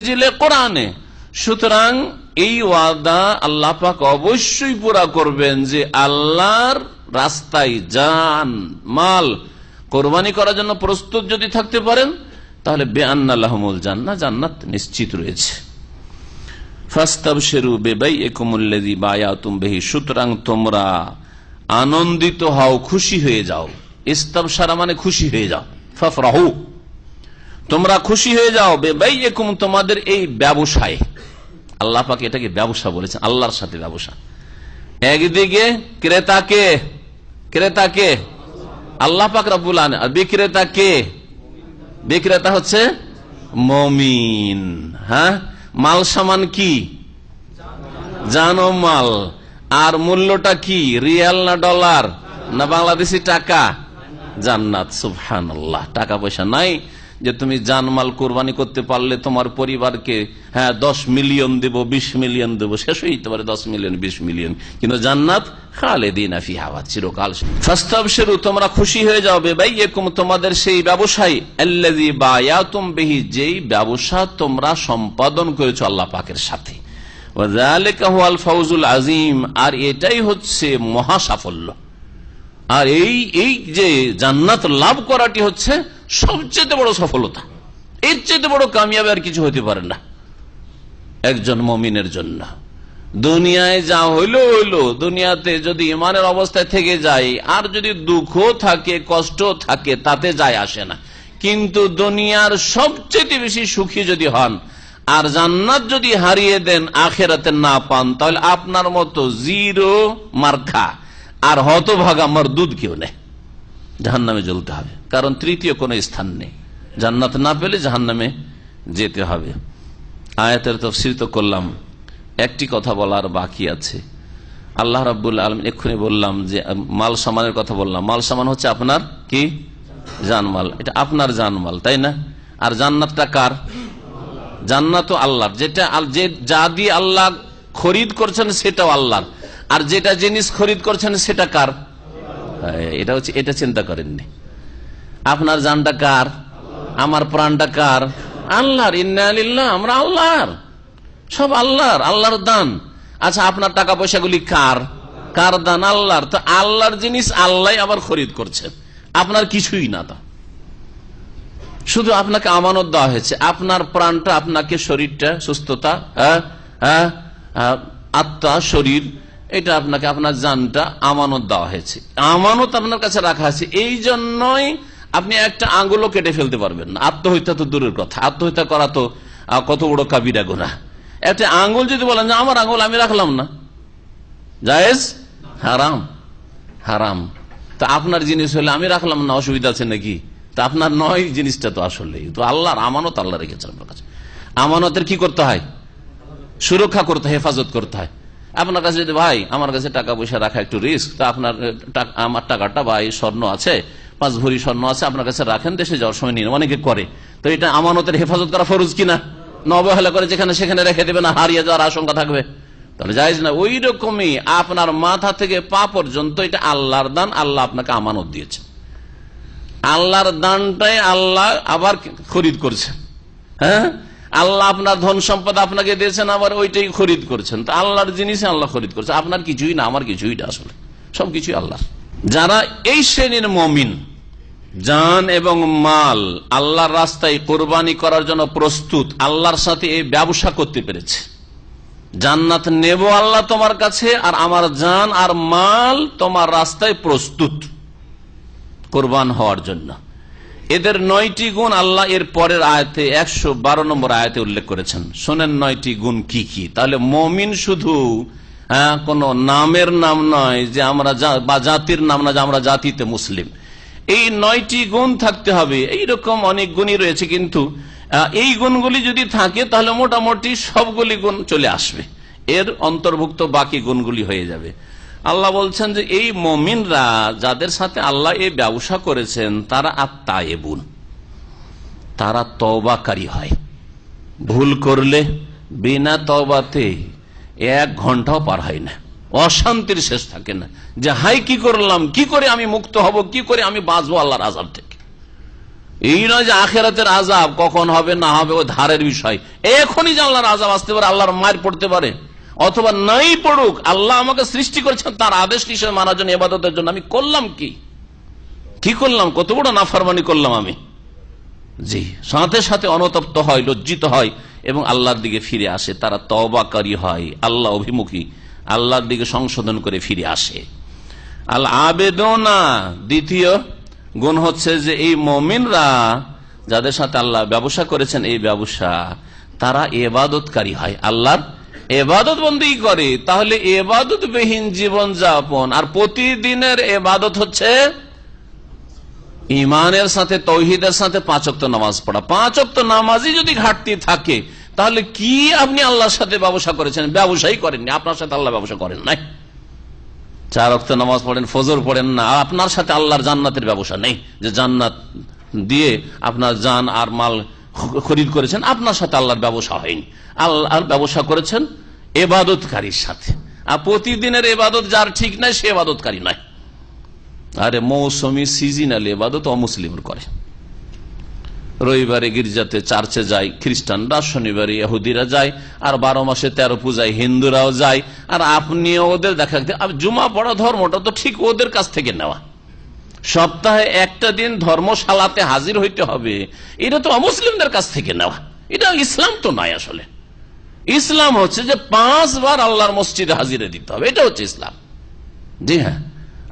কোরআনে। সুতরাং এই ওয়াদা আল্লাহ পাক অবশ্যই পুরা করবেন যে আল্লাহর রাস্তায় জান মাল কোরবানি করার জন্য প্রস্তুত যদি থাকতে পারেন তাহলে বেআন্না লাহুমুল জান্নাহ, জান্নাত নিশ্চিত রয়েছে। ফাস্তাবশিরু বিবাইইকুমুল্লাযী বায়াতুম বিহি, সুতরাং তোমরা আনন্দিত হও, খুশি হয়ে যাও। ইস্তাবশারা মানে খুশি হয়ে যাও, ফাফরাহু, তোমরা খুশি হয়ে যাও বিবাইইকুম, তোমাদের এই ব্যবসায়। আল্লাহ পাক এটাকে ব্যবসা বলেছেন, আল্লাহর সাথে ব্যবসা। একদিকে ক্রেতাকে আল্লাহ পাক রব্বুল আলামিন, আর বিক্রেতাকে, বিক্রেতা হচ্ছে মুমিন। হ্যাঁ, মাল সামান কি? জানো মাল। আর মূল্যটা কি? রিয়াল না ডলার না বাংলাদেশি টাকা? জান্নাত। সুবহানাল্লাহ। টাকা পয়সা নাই যে তুমি জানমাল কোরবানি করতে পারলে তোমার পরিবারকে 10 মিলিয়ন দেব, 20 মিলিয়ন দেব, শেষ হইতে পারে 10 মিলিয়ন 20 মিলিয়ন, কিন্তু জান্নাত খালিদিনা ফিহা, চিরকাল। ফাস্তাবশিরু, তোমরা খুশি হয়ে যাও বিবাইইকুম, তোমাদের সেই ব্যবসায়ী, আল্লাযী বায়াতুম বিহি, যেই ব্যবসা তোমরা সম্পাদন করেছো আল্লাহ পাকের সাথে। ওয়া যালিকা হুয়াল ফাউজুল আযীম, আর এটাই হচ্ছে মহা সাফল্য। আর এই যে জান্নাত লাভ করাটি হচ্ছে সবচেয়ে বড় সফলতা। এর চেয়ে বড় কামিয়াবি আর কিছু হতে পারে না একজন মুমিনের জন্য। দুনিয়ায় যা হইলো, দুনিয়াতে যদি ইমানের অবস্থায় থেকে যায়, আর যদি দুঃখ থাকে, কষ্ট থাকে, তাতে যায় আসে না। কিন্তু দুনিয়ার সবচেয়ে বেশি সুখী যদি হন আর জান্নাত যদি হারিয়ে দেন, আখিরাতে না পান, তাহলে আপনার মতো জিরো মার্কা আর হতভাগা মরদুদ কেউ নেই। জাহান্নামে জ্বলতে হবে, কারণ তৃতীয় কোন স্থান নেই। জান্নাত না পেলে জাহান্নামে যেতে হবে। আয়াতের তাফসীর তো করলাম, একটি কথা বলার বাকি আছে। আল্লাহ রাব্বুল আলামিন, এক্ষুনি বললাম যে মাল সামানের কথা বললাম, মাল সামান হচ্ছে আপনার কি? জানমাল। এটা আপনার জানমাল, তাই না? আর জান্নাতটা কার? জান্নাত আল্লাহর। যেটা যা দিয়ে আল্লাহ খরিদ করছেন সেটাও আল্লাহর, আর যেটা জিনিস খরিদ করছেন সেটা কার? এটা হচ্ছে, এটা চিন্তা করেননি। আপনার জানটা কার? আমার প্রাণটা কার? আল্লাহর। ইন্না লিল্লাহ, আমরা আল্লাহর, সব আল্লাহর, আল্লাহর দান। আচ্ছা, আপনার টাকা পয়সাগুলি কার? কার দান? আল্লাহর। তো আল্লাহর জিনিস আল্লাহ আবার খরিদ করছেন, আপনার কিছুই না। তা শুধু আপনাকে আমানত দেওয়া হয়েছে। আপনার প্রাণটা, আপনাকে শরীরটা, সুস্থতা, আত্মা, শরীর, এটা আপনাকে, আপনার জানটা আমানত দেওয়া হয়েছে, আমানত আপনার কাছে রাখা আছে। এই জন্যই আপনি একটা আঙ্গুলও কেটে ফেলতে পারবেন না। আত্মহত্যা তো দূরের কথা, আত্মহত্যা করা তো কত বড় কাবিরা গুনাহ। একটা আঙ্গুল যদি বলেন যে আমার আঙ্গুল আমি রাখলাম না, জায়েজ? হারাম, হারাম। তা আপনার জিনিস হলে আমি রাখলাম না, অসুবিধা আছে নাকি? তা আপনার নয় জিনিসটা, তো আসলে তো আল্লাহর আমানত, আল্লাহ রেখেছেন আপনার কাছে। আমানতের কি করতে হয়? সুরক্ষা করতে হয়, হেফাজত করতে হয়। আপনার কাছে যদি, ভাই আমার কাছে টাকা পয়সা রাখা একটু রিস্ক, তা আপনার আমার টাকাটা বা এই স্বর্ণ আছে, 5 ভরি স্বর্ণ আছে, আপনার কাছে রাখেন, দেশে যাওয়ার সময় নিন। অনেকে করে, তো এটা আমানতের হেফাজত করা ফরজ কিনা? অবহেলা করে যেখানে সেখানে রেখে দেবে না, হারিয়ে যাওয়ার আশঙ্কা থাকবে, তাহলে জায়েজ না। ওই রকমই আপনার মাথা থেকে পা পর্যন্ত এটা আল্লাহর দান, আল্লাহ আপনাকে আমানত দিয়েছে। আল্লাহর দানটাই আল্লাহ আবার খরিদ করছে। হ্যাঁ, আল্লাহ আপনার ধন সম্পদ আপনাকে দিয়েছেন, আবার ওইটাই খরিদ করছেন। তো আল্লাহর জিনিস আল্লাহ খরিদ করছে, আপনার কিছুই না, আমার কিছুই না, আসলে সবকিছুই আল্লাহ। যারা এই শ্রেণীর মুমিন, জান এবং মাল আল্লাহর রাস্তায় কোরবানি করার জন্য প্রস্তুত, আল্লাহর সাথে এই ব্যবসা করতে পেরেছে, জান্নাত নেব আল্লাহ তোমার কাছে, আর আমার জান আর মাল তোমার রাস্তায় প্রস্তুত কোরবান হওয়ার জন্য, এদের 9টি গুণ আল্লাহ এর পরের আয়াতে 112 নম্বর আয়াতে উল্লেখ করেছেন। শোনেন 9টি গুণ কি কি। তাহলে মুমিন শুধু কোন নামের নাম নয় যে আমরা, বা জাতির নাম না যে আমরা জাতিতে মুসলিম। এই 9টি গুণ থাকতে হবে। এইরকম অনেক গুণই রয়েছে, কিন্তু এই গুণগুলি যদি থাকে তাহলে মোটামুটি সবগুলি গুণ চলে আসবে, এর অন্তর্ভুক্ত বাকি গুণগুলি হয়ে যাবে। আল্লাহ বলছেন যে এই মুমিনরা যাদের সাথে আল্লাহ এই ব্যবসা করেছেন, তারা আত-তায়েবুন, তারা তওবাকারী হয়। ভুল করলে বিনা তওবাতে 1 ঘন্টাও পার হয় না, অশান্তির শেষ থাকে না, যে হাই কি করলাম, কি করে আমি মুক্ত হব, কি করে আমি বাঁচবো আল্লাহর আযাব থেকে। এই নয় যে আখেরাতের আযাব কখন হবে না হবে ও ধারের বিষয়, এখনই যে আল্লাহর আযাব আসতে পারে, আল্লাহর মার পড়তে পারে, অথবা নাই পড়ুক, আল্লাহ আমাকে সৃষ্টি করেছেন তার আদেশ হিসেবে মানার জন্য, ইবাদতের জন্য আমি করলাম কি করলাম, কত বড় নাফরমানি করলাম আমি। জি, সাথে সাথে অনুতপ্ত হয়, লজ্জিত হয় এবং আল্লাহর দিকে ফিরে আসে, তারা তওবাকারী হয়, আল্লাহ অভিমুখী, আল্লাহর দিকে সংশোধন করে ফিরে আসে। আল আবেদনা, দ্বিতীয় গুণ হচ্ছে যে এই মুমিনরা যাদের সাথে আল্লাহ ব্যবসা করেছেন, এই ব্যবসা তারা ইবাদতকারী হয়, আল্লাহর ইবাদত বন্দেগী করে। তাহলে ইবাদতবিহীন জীবন যাপন আর প্রতিদিনের ইবাদত হচ্ছে ইমানের সাথে, তৌহিদের সাথে 5 ওয়াক্ত নামাজ পড়া। 5 ওয়াক্ত নামাজই যদি ঘাটতি থাকে, তাহলে কি আপনি আল্লাহর সাথে ব্যবসা করেছেন? ব্যবসাই করেননি, আপনার সাথে আল্লাহ ব্যবসা করেন নাই। 4 ওয়াক্ত নামাজ পড়েন, ফজর পড়েন না, আপনার সাথে আল্লাহর জান্নাতের ব্যবসা নেই, যে জান্নাত দিয়ে আপনার জান আর মাল খরিদ করেছেন, আপনার সাথে আল্লাহর ব্যবসা হয়নি। আল্লাহর ব্যবসা করেছেন ইবাদতকারীর সাথে। আর প্রতিদিনের ইবাদত যার ঠিক নাই, সে ইবাদতকারী নয়। আরে মৌসুমী সিজনাল ইবাদত অমুসলিম করে। রবিবারে গির্জাতে চার্চে যায় খ্রিস্টানরা, শনিবারে ইহুদিরা যায়, আর 12 মাসে 13 পূজায় হিন্দুরাও যায়। আর আপনিও ওদের দেখা, জুমা পড়া ধর্মটা তো ঠিক ওদের কাছ থেকে নেওয়া, সপ্তাহে একটা দিন ধর্মশালাতে হাজির হইতে হবে, এটা তো অমুসলিমদের কাছ থেকে নেওয়া। এটা ইসলাম তো নয়। আসলে ইসলাম হচ্ছে যে 5 বার আল্লাহর মসজিদে হাজিরে দিতে হবে, এটা হচ্ছে ইসলাম। জি হ্যাঁ,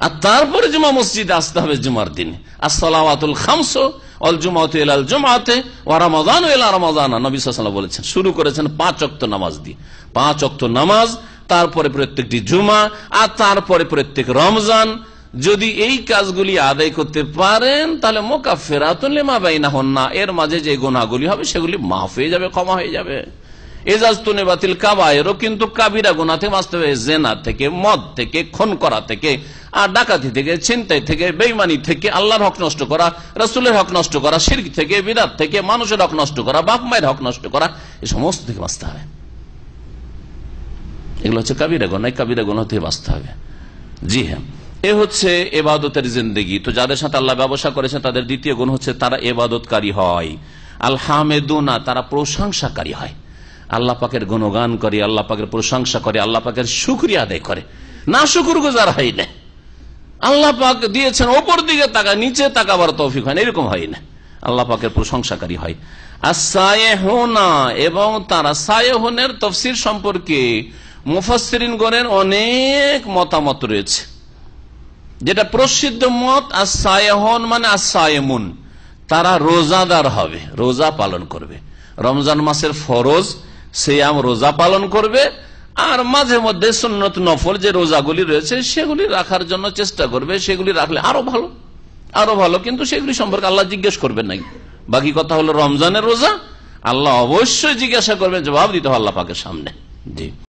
আর তারপরে জুমা মসজিদে আসতে হবে জুমার দিনে। আসসালাওয়াতুল খামস ওয়াল জুমাতু ইলাল জুমাতে ওয়া রমাদানু ইলা রমাদান, নবী সাল্লাল্লাহু আলাইহি ওয়াসাল্লাম বলেছেন। শুরু করেছেন 5 ওয়াক্ত নামাজ দিয়ে, 5 ওয়াক্ত নামাজ, তারপরে প্রত্যেকটি জুমা, আর তারপরে প্রত্যেক রমজান। যদি এই কাজগুলি আদায় করতে পারেন, তাহলে মুকাফফিরাতুন লিমা বাইনাহুন্না, এর মাঝে যে গুনাহগুলি হবে সেগুলি মাফ হয়ে যাবে, ক্ষমা হয়ে যাবে। এজাজতুনিবাতিল কাবায়েরও, কিন্তু কাবিরা গুনাহ থেকে বাঁচতে হবে, জিনা থেকে, মদ থেকে, খুন করা থেকে, আর ডাকাতি থেকে, ছিনতাই থেকে, বেঈমানি থেকে, আল্লাহর হক নষ্ট করা, রাসূলের হক নষ্ট করা, শিরক থেকে, বিদআত থেকে, মানুষের হক নষ্ট করা, বাপ মায়ের হক নষ্ট করা, এই সমস্ত থেকে বাঁচতে হবে। এগুলো হচ্ছে কাবিরা গুনাহ, কাবিরা গুনাহ থেকে বাঁচতে হবে। জি হ্যাঁ, এ হচ্ছে ইবাদতের জিন্দেগি। তো যাদের সাথে আল্লাহ ব্যবসা করেছেন তাদের দ্বিতীয় গুণ হচ্ছে তারা ইবাদতকারী হয়। আল হামেদুনা, তারা প্রশংসাকারী হয়, আল্লাহ পাকের গুণগান করে, আল্লাহ পাকের প্রশংসা করে, আল্লাহ পাকের শুকরিয়া আদায় করে, না শুকরগুজার হয় না। আল্লাহ পাক দিয়েছেন, ওপর দিকে তাকায়, নিচে তাকাবার তৌফিক হয় না, এরকম হয় না। আল্লাহ পাকের প্রশংসাকারী হয়। আস-সায়েহুনা, এবং তারা সায়েহুনের তাফসীর সম্পর্কে মুফাসসিরিনগণের অনেক মতামত রয়েছে। যেটা প্রসিদ্ধ মত, আস-সায়েহুন মানে আস-সায়েমুন, তারা রোজাদার হবে, রোজা পালন করবে। রমজান মাসের ফরজ সিয়াম, রোজা পালন করবে, আর মাঝে মধ্যে সুন্নত নফল যে রোজাগুলি রয়েছে সেগুলি রাখার জন্য চেষ্টা করবে। সেগুলি রাখলে আরো ভালো, কিন্তু সেগুলি সম্পর্কে আল্লাহ জিজ্ঞেস করবেন নাই। বাকি কথা হলো রমজানের রোজা আল্লাহ অবশ্যই জিজ্ঞাসা করবেন, জবাব দিতে হবে আল্লাহ পাকের সামনে। জি।